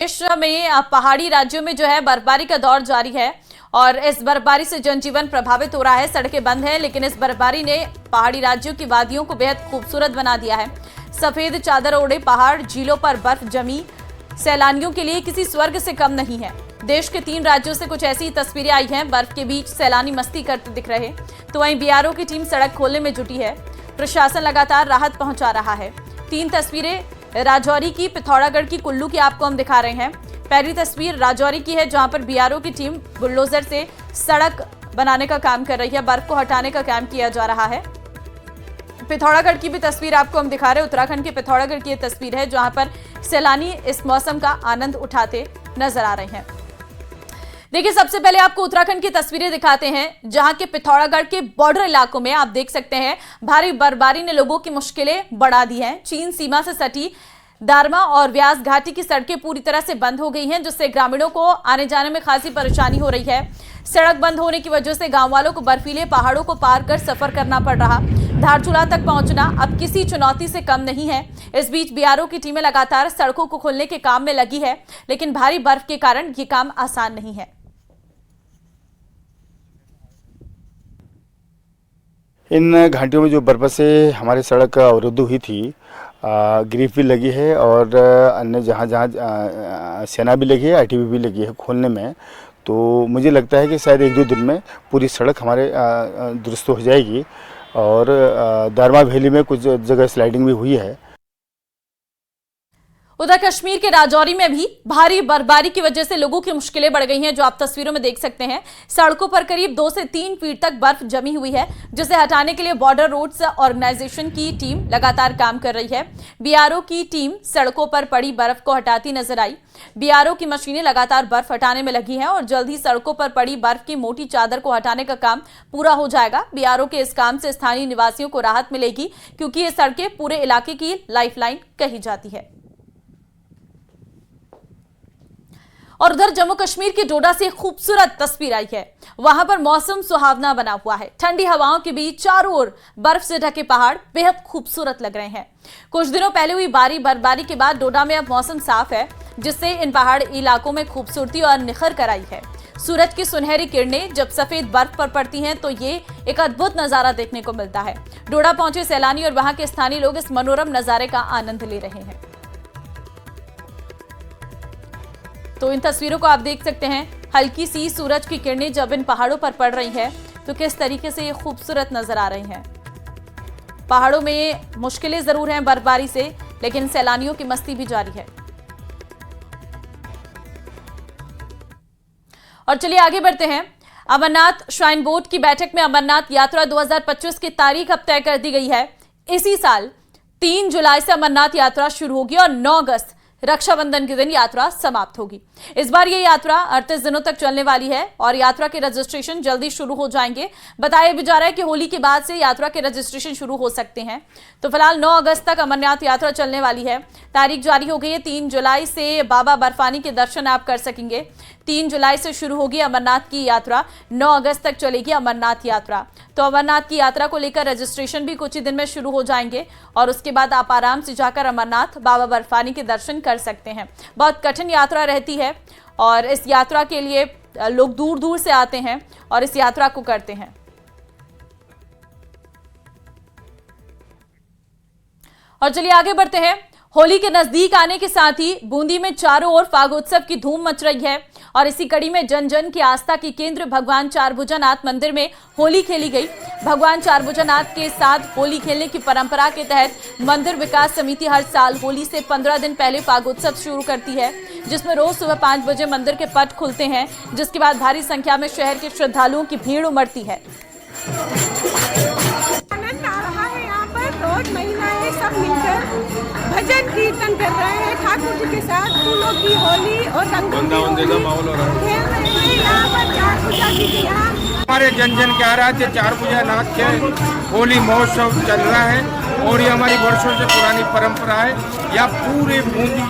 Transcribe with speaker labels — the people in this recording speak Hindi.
Speaker 1: देश में पहाड़ी राज्यों में जो है बर्फबारी का दौर जारी है और इस बर्फबारी से जनजीवन प्रभावित हो रहा है। सड़कें बंद हैं, लेकिन इस बर्फबारी ने पहाड़ी राज्यों की वादियों को बेहद खूबसूरत बना दिया है। सफेद चादर ओढ़े पहाड़, झीलों पर बर्फ जमी सैलानियों के लिए किसी स्वर्ग से कम नहीं है। देश के 3 राज्यों से कुछ ऐसी तस्वीरें आई हैं। बर्फ के बीच सैलानी मस्ती करते दिख रहे, तो वहीं बीआरओ की टीम सड़क खोलने में जुटी है। प्रशासन लगातार राहत पहुंचा रहा है। 3 तस्वीरें राजौरी की, पिथौरागढ़ की, कुल्लू की आपको हम दिखा रहे हैं। पहली तस्वीर राजौरी की है, जहां पर बीआरओ की टीम बुलडोजर से सड़क बनाने का काम कर रही है, बर्फ को हटाने का काम किया जा रहा है। पिथौरागढ़ की भी तस्वीर आपको हम दिखा रहे हैं। उत्तराखंड के पिथौरागढ़ की यह तस्वीर है, जहां पर सैलानी इस मौसम का आनंद उठाते नजर आ रहे हैं। देखिए, सबसे पहले आपको उत्तराखंड की तस्वीरें दिखाते हैं, जहां के पिथौरागढ़ के बॉर्डर इलाकों में आप देख सकते हैं भारी बर्फबारी ने लोगों की मुश्किलें बढ़ा दी हैं। चीन सीमा से सटी दारमा और व्यास घाटी की सड़कें पूरी तरह से बंद हो गई हैं, जिससे ग्रामीणों को आने जाने में खासी परेशानी हो रही है। सड़क बंद होने की वजह से गांव वालों को बर्फीले पहाड़ों को पार कर सफर करना पड़ रहा। धारचूला तक पहुंचना अब किसी चुनौती से कम नहीं है। इस बीच बीआरओ की टीमें लगातार सड़कों को खोलने के काम में लगी है, लेकिन भारी बर्फ के कारण ये काम आसान नहीं है।
Speaker 2: इन घाटियों में जो बर्फ से हमारी सड़क अवरुद्ध हुई थी, ग्रीफ भी लगी है और अन्य जहाँ जहाँ सेना भी लगी है, आईटीबी भी लगी है खोलने में। तो मुझे लगता है कि शायद 1-2 दिन में पूरी सड़क हमारे दुरुस्त हो जाएगी। और दारमा वैली में कुछ जगह स्लाइडिंग भी हुई है।
Speaker 1: उधर कश्मीर के राजौरी में भी भारी बर्फबारी की वजह से लोगों की मुश्किलें बढ़ गई हैं, जो आप तस्वीरों में देख सकते हैं। सड़कों पर करीब 2 से 3 फीट तक बर्फ जमी हुई है, जिसे हटाने के लिए बॉर्डर रोड्स ऑर्गेनाइजेशन की टीम लगातार काम कर रही है। बीआरओ की टीम सड़कों पर पड़ी बर्फ को हटाती नजर आई। बीआरओ की मशीनें लगातार बर्फ हटाने में लगी हैं और जल्द ही सड़कों पर पड़ी बर्फ की मोटी चादर को हटाने का काम पूरा हो जाएगा। बीआरओ के इस काम से स्थानीय निवासियों को राहत मिलेगी, क्योंकि ये सड़कें पूरे इलाके की लाइफलाइन कही जाती है। और उधर जम्मू कश्मीर के डोडा से खूबसूरत तस्वीर आई है। वहां पर मौसम सुहावना बना हुआ है। ठंडी हवाओं के बीच चारों ओर बर्फ से ढके पहाड़ बेहद खूबसूरत लग रहे हैं। कुछ दिनों पहले हुई भारी बर्फबारी के बाद डोडा में अब मौसम साफ है, जिससे इन पहाड़ी इलाकों में खूबसूरती और निखर कर आई है। सूरज की सुनहरी किरणें जब सफेद बर्फ पर पड़ती हैं, तो ये एक अद्भुत नजारा देखने को मिलता है। डोडा पहुंचे सैलानी और वहां के स्थानीय लोग इस मनोरम नजारे का आनंद ले रहे हैं। तो इन तस्वीरों को आप देख सकते हैं। हल्की सी सूरज की किरणें जब इन पहाड़ों पर पड़ रही है, तो किस तरीके से ये खूबसूरत नजर आ रही हैं। पहाड़ों में मुश्किलें जरूर हैं बर्फबारी से, लेकिन सैलानियों की मस्ती भी जारी है। और चलिए आगे बढ़ते हैं। अमरनाथ श्राइन बोर्ड की बैठक में अमरनाथ यात्रा 2025 की तारीख अब तय कर दी गई है। इसी साल 3 जुलाई से अमरनाथ यात्रा शुरू होगी और 9 अगस्त रक्षाबंधन के दिन यात्रा समाप्त होगी। इस बार ये यात्रा 38 दिनों तक चलने वाली है और यात्रा के रजिस्ट्रेशन जल्दी शुरू हो जाएंगे। बताया भी जा रहा है कि होली के बाद से यात्रा के रजिस्ट्रेशन शुरू हो सकते हैं। तो फिलहाल 9 अगस्त तक अमरनाथ यात्रा चलने वाली है। तारीख जारी हो गई है। 3 जुलाई से बाबा बर्फानी के दर्शन आप कर सकेंगे। 3 जुलाई से शुरू होगी अमरनाथ की यात्रा, 9 अगस्त तक चलेगी अमरनाथ यात्रा। तो अमरनाथ की यात्रा को लेकर रजिस्ट्रेशन भी कुछ ही दिन में शुरू हो जाएंगे और उसके बाद आप आराम से जाकर अमरनाथ बाबा बर्फानी के दर्शन कर सकते हैं। बहुत कठिन यात्रा रहती है और इस यात्रा के लिए लोग दूर दूर से आते हैं और इस यात्रा को करते हैं। और चलिए आगे बढ़ते हैं। होली के नजदीक आने के साथ ही बूंदी में चारों ओर फागोत्सव की धूम मच रही है और इसी कड़ी में जन जन की आस्था की केंद्र भगवान चारभुजानाथ मंदिर में होली खेली गई। भगवान चारभुजानाथ के साथ होली खेलने की परंपरा के तहत मंदिर विकास समिति हर साल होली से 15 दिन पहले फागोत्सव शुरू करती है, जिसमें रोज सुबह 5 बजे मंदिर के पट खुलते हैं, जिसके बाद भारी संख्या में शहर के श्रद्धालुओं की भीड़ उमड़ती है।
Speaker 3: रोज महिलाएं सब मिलकर भजन कीर्तन कर रहे हैं, ठाकुर जी के साथ फूलों की होली और रंगों की होली खेल रहे हैं। यहाँ पर चारभुजा जी के यहाँ
Speaker 4: हमारे जन जन के आराध्य चारभुजानाथ के होली महोत्सव चल रहा है और ये हमारी वर्षों से पुरानी परंपरा है। यह पूरे बूंदी